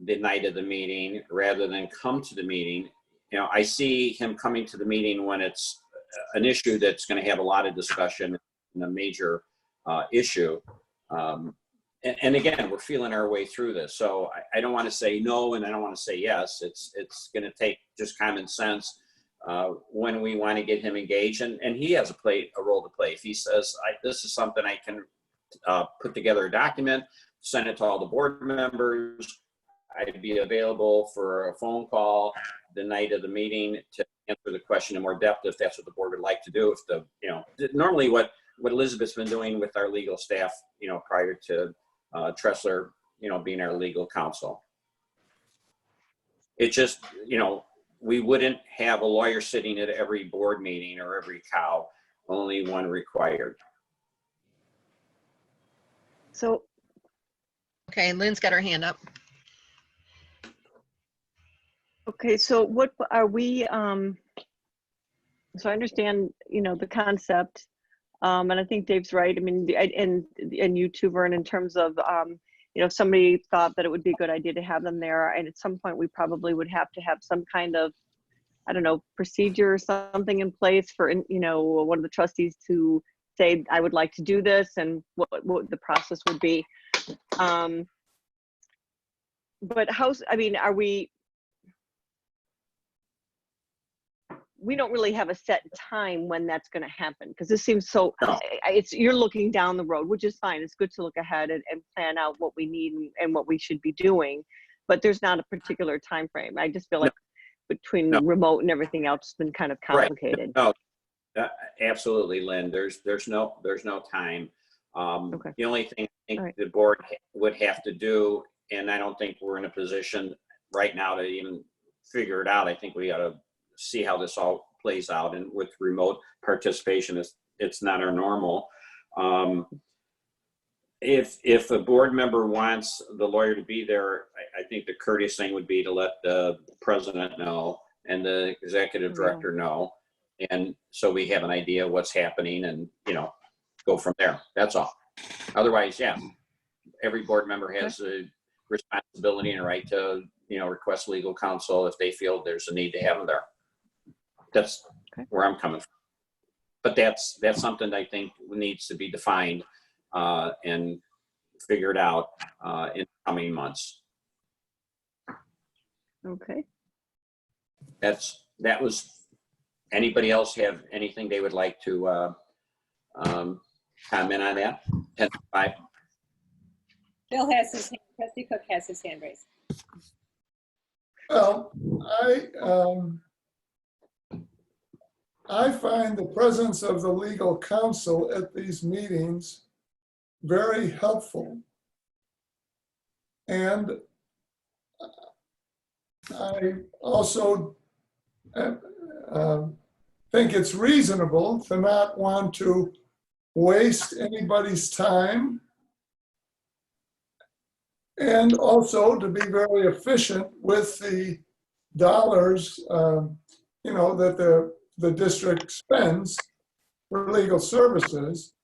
the night of the meeting rather than come to the meeting, you know, I see him coming to the meeting when it's an issue that's going to have a lot of discussion and a major issue. And again, we're feeling our way through this. So I don't want to say no, and I don't want to say yes. It's going to take just common sense when we want to get him engaged. And he has a role to play. If he says, this is something I can put together a document, send it to all the board members, I'd be available for a phone call the night of the meeting to answer the question in more depth if that's what the board would like to do. If the, you know, normally what Elizabeth's been doing with our legal staff, you know, prior to Tressler, you know, being our legal counsel. It just, you know, we wouldn't have a lawyer sitting at every board meeting or every cow, only one required. So, Okay, Lynn's got her hand up. okay, so what are we, so I understand, you know, the concept, and I think Dave's right. I mean, and you too, Vern, in terms of, you know, if somebody thought that it would be a good idea to have them there, and at some point we probably would have to have some kind of, I don't know, procedure or something in place for, you know, one of the trustees to say, I would like to do this, and what the process would be. But I mean, we don't really have a set time when that's going to happen, because this seems so, you're looking down the road, which is fine. It's good to look ahead and plan out what we need and what we should be doing, but there's not a particular time frame. I just feel like between remote and everything else, it's been kind of complicated. Right. No, absolutely, Lynn. There's no time. Okay. The only thing I think the board would have to do, and I don't think we're in a position right now to even figure it out. I think we got to see how this all plays out, and with remote participation, it's not our normal. If a board member wants the lawyer to be there, I think the courteous thing would be to let the president know and the executive director know, and so we have an idea what's happening, and, you know, go from there. That's all. Otherwise, yeah, every board member has a responsibility and a right to, you know, request legal counsel if they feel there's a need to have them there. That's where I'm coming from. But that's something I think needs to be defined and figured out in the coming months. Okay. That was, anybody else have anything they would like to comment on that? 10-5. Bill has his hand, Trustee Cook has his hand raised. Well, I find the presence of the legal counsel at these meetings very helpful. And I also think it's reasonable to not want to waste anybody's time, and also to be very efficient with the dollars, you know, that the district spends for legal services.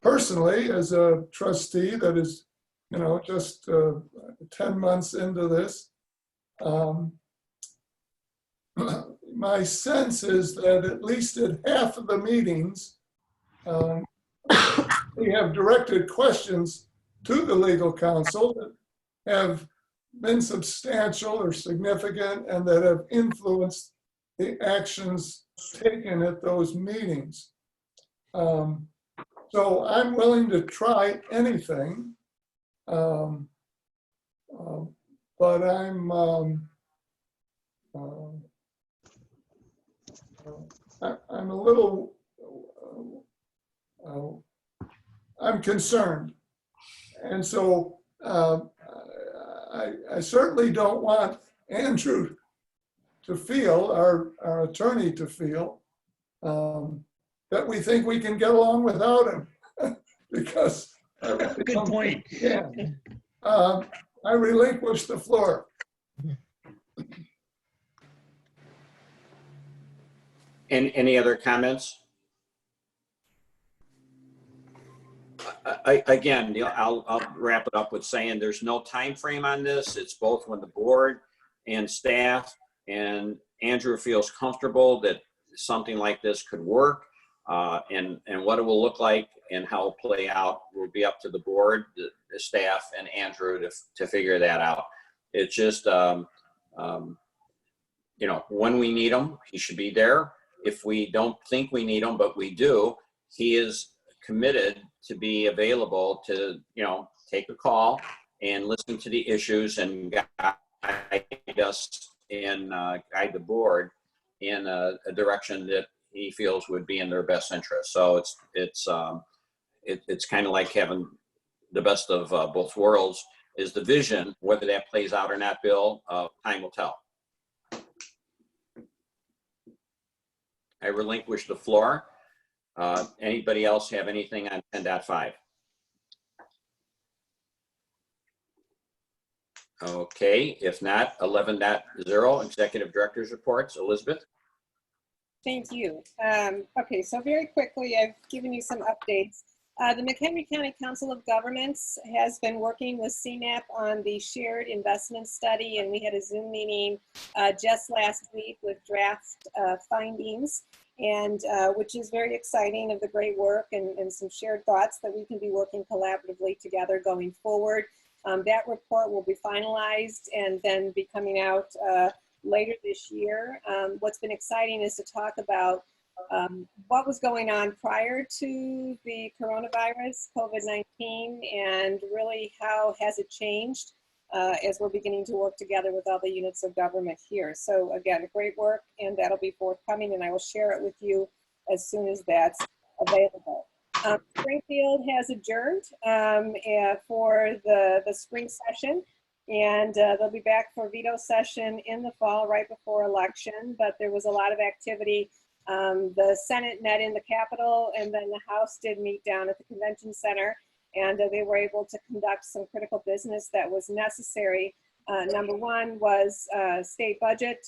Personally, as a trustee that is, you know, just 10 months into this, my sense is that at least at half of the meetings, we have directed questions to the legal counsel that have been substantial or significant and that have influenced the actions taken at those meetings. So I'm willing to try anything, but I'm a little, I'm concerned. And so I certainly don't want Andrew to feel, our attorney to feel, that we think we can get along without him, because Good point. Yeah. I relinquish the floor. And any other comments? Again, I'll wrap it up with saying there's no time frame on this. It's both when the board and staff and Andrew feels comfortable that something like this could work, and what it will look like and how it'll play out will be up to the board, the staff, and Andrew to figure that out. It's just, you know, when we need him, he should be there. If we don't think we need him, but we do, he is committed to be available to, you know, take a call and listen to the issues and guide us and guide the board in a direction that he feels would be in their best interest. So it's kind of like having the best of both worlds is the vision. Whether that plays out or not, Bill, time will tell. I relinquish the floor. Anybody else have anything on 10.5? Okay, if not, 11.0, Executive Director's Reports. Elizabeth? Thank you. Okay, so very quickly, I've given you some updates. The McHenry County Council of Governments has been working with CNAP on the shared investment study, and we had a Zoom meeting just last week with draft findings, and which is very exciting of the great work and some shared thoughts that we can be working collaboratively together going forward. That report will be finalized and then be coming out later this year. What's been exciting is to talk about what was going on prior to the coronavirus, COVID-19, and really how has it changed as we're beginning to work together with all the units of government here. So again, great work, and that'll be forthcoming, and I will share it with you as soon as that's available. Springfield has adjourned for the spring session, and they'll be back for veto session in the fall right before election, but there was a lot of activity. The Senate met in the Capitol, and then the House did meet down at the Convention Center, and they were able to conduct some critical business that was necessary. Number one was state budget.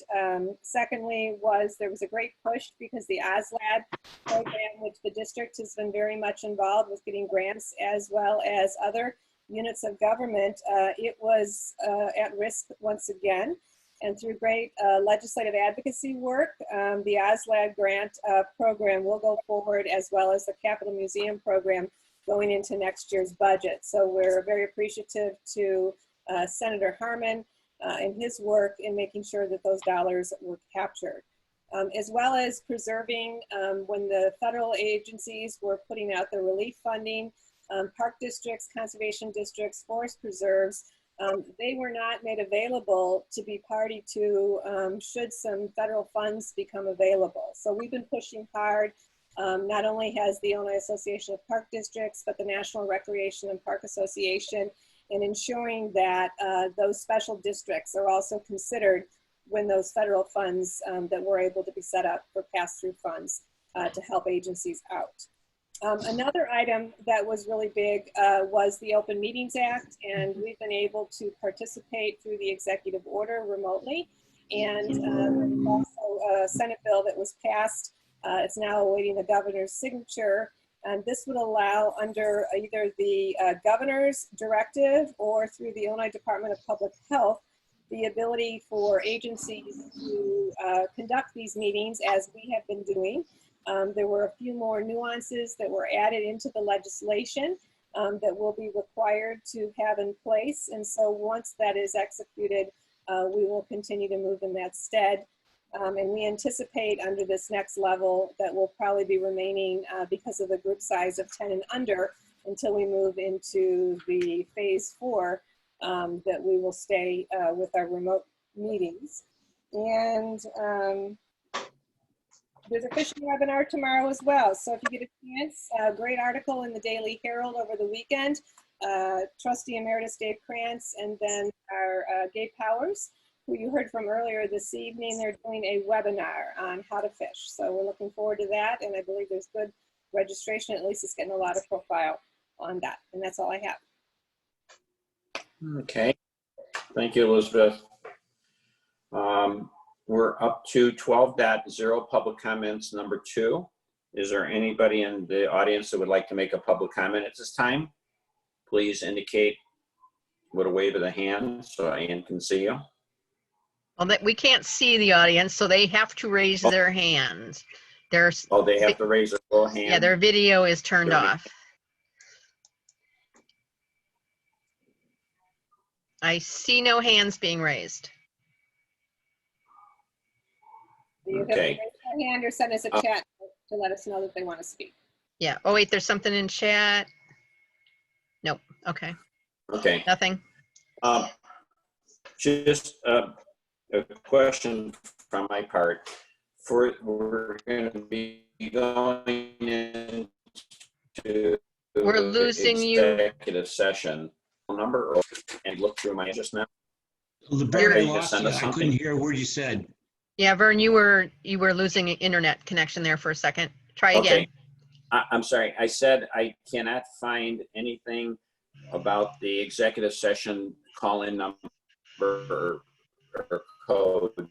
Secondly was there was a great push because the OSLAD program, which the district has been very much involved with getting grants as well as other units of government, it was at risk once again. And through great legislative advocacy work, the OSLAD grant program will go forward, as well as the Capitol Museum program going into next year's budget. So we're very appreciative to Senator Harmon and his work in making sure that those dollars were captured. As well as preserving when the federal agencies were putting out the relief funding, park districts, conservation districts, forest preserves, they were not made available to be party to should some federal funds become available. So we've been pushing hard. Not only has the Illinois Association of Park Districts, but the National Recreation and Park Association, in ensuring that those special districts are also considered when those federal funds that were able to be set up for pass-through funds to help agencies out. Another item that was really big was the Open Meetings Act, and we've been able to participate through the executive order remotely. And also a Senate bill that was passed. It's now awaiting the governor's signature. And this would allow, under either the governor's directive or through the Illinois Department of Public Health, the ability for agencies to conduct these meetings as we have been doing. There were a few more nuances that were added into the legislation that will be required to have in place. And so once that is executed, we will continue to move in that stead. And we anticipate under this next level that will probably be remaining because of the group size of 10 and under until we move into the phase 4 that we will stay with our remote meetings. And there's a fishing webinar tomorrow as well. So if you get a chance, a great article in the Daily Herald over the weekend. Trustee Emeritus Dave Krantz, and then our Gabe Powers, who you heard from earlier this evening. They're doing a webinar on how to fish. So we're looking forward to that. And I believe there's good registration. At least it's getting a lot of profile. on that. And that's all I have. Okay, thank you, Elizabeth. We're up to 12.0 public comments number 2. Is there anybody in the audience that would like to make a public comment at this time? Please indicate with a wave of the hand so Ann can see you. Well, we can't see the audience, so they have to raise their hands. Oh, they have to raise their little hand? Yeah, their video is turned off. I see no hands being raised. You have to Okay. raise your hand or send us a chat to let us know that they want to speak. Yeah. Oh, wait, there's something in chat. Nope. Okay. Okay. Nothing. Just a question from my part. We're going to be going into We're losing you. executive session number and look through my just now. Vern, I Just lost send you. us I something. couldn't hear a word you said. Yeah, Vern, you were losing an internet connection there for a second. Try again. Okay. I'm sorry. I said I cannot find anything about the executive session call-in number or code.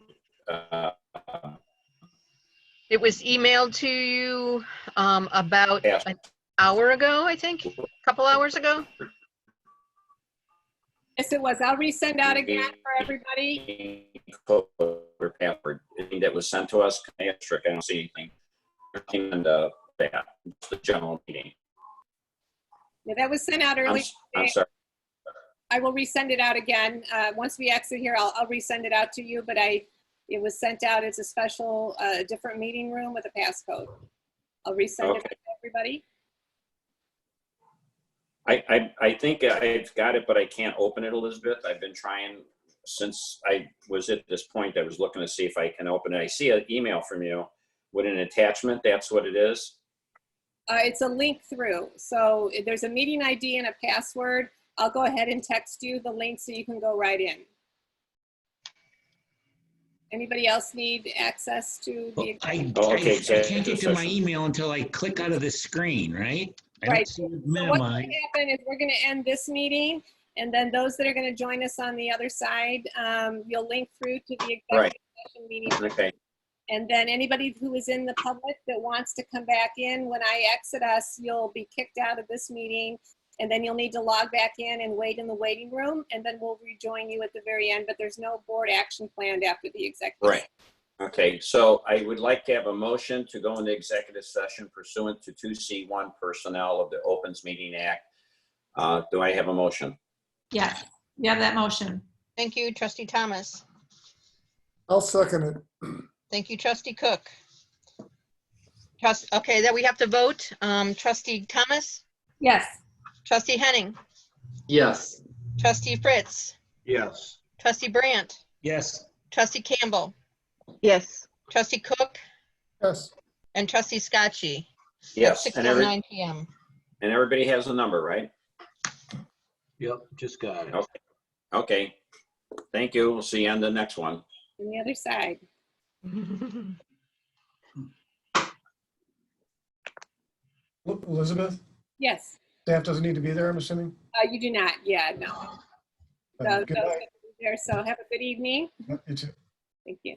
It was emailed to you about Yes. an hour ago, I think, a couple hours ago. Yes, it was. I'll resend out again for everybody. Code or password that was sent to us. I don't see anything. And that, the general meeting. Yeah, that was sent out early. I'm sorry. I will resend it out again. Once we exit here, I'll resend it out to you, but it was sent out as a special, different meeting room with a passcode. I'll resend it to everybody. I think I've got it, but I can't open it, Elizabeth. I've been trying since I was at this point. I was looking to see if I can open it. I see an email from you with an attachment. That's what it is. It's a link through. So there's a meeting ID and a password. I'll go ahead and text you the link so you can go right in. Anybody else need access to the? I can't get to my email until I click out of this screen, right? I don't see it So what's minimized. going to happen is we're going to end this meeting, and then those that are going to join us on the other side, you'll link through to the executive session meeting. Okay. And then anybody who is in the public that wants to come back in, when I exit us, you'll be kicked out of this meeting, and then you'll need to log back in and wait in the waiting room, and then we'll rejoin you at the very end, but there's no board action planned after the executive. Right. Okay, so I would like to have a motion to go into executive session pursuant to 2C1 personnel of the Opens Meeting Act. Do I have a motion? Yes, you have that motion. Thank you, Trustee Thomas. I'll second it. Thank you, Trustee Cook. Okay, then we have to vote. Trustee Thomas? Yes. Trustee Henning? Yes. Trustee Fritz? Yes. Trustee Brandt? Yes. Trustee Campbell? Yes. Trustee Cook? Yes. And Trustee Scotchy? Yes. At And 6:09 p.m. everybody has a number, right? Yep, just got it. Okay. Okay. Thank you. We'll see you on the next one. On the other side. Elizabeth, Yes, staff doesn't need to be there, I'm assuming? you do not. Yeah, no. So, Good so night. there. So have a good evening. Yep, you too. Thank you.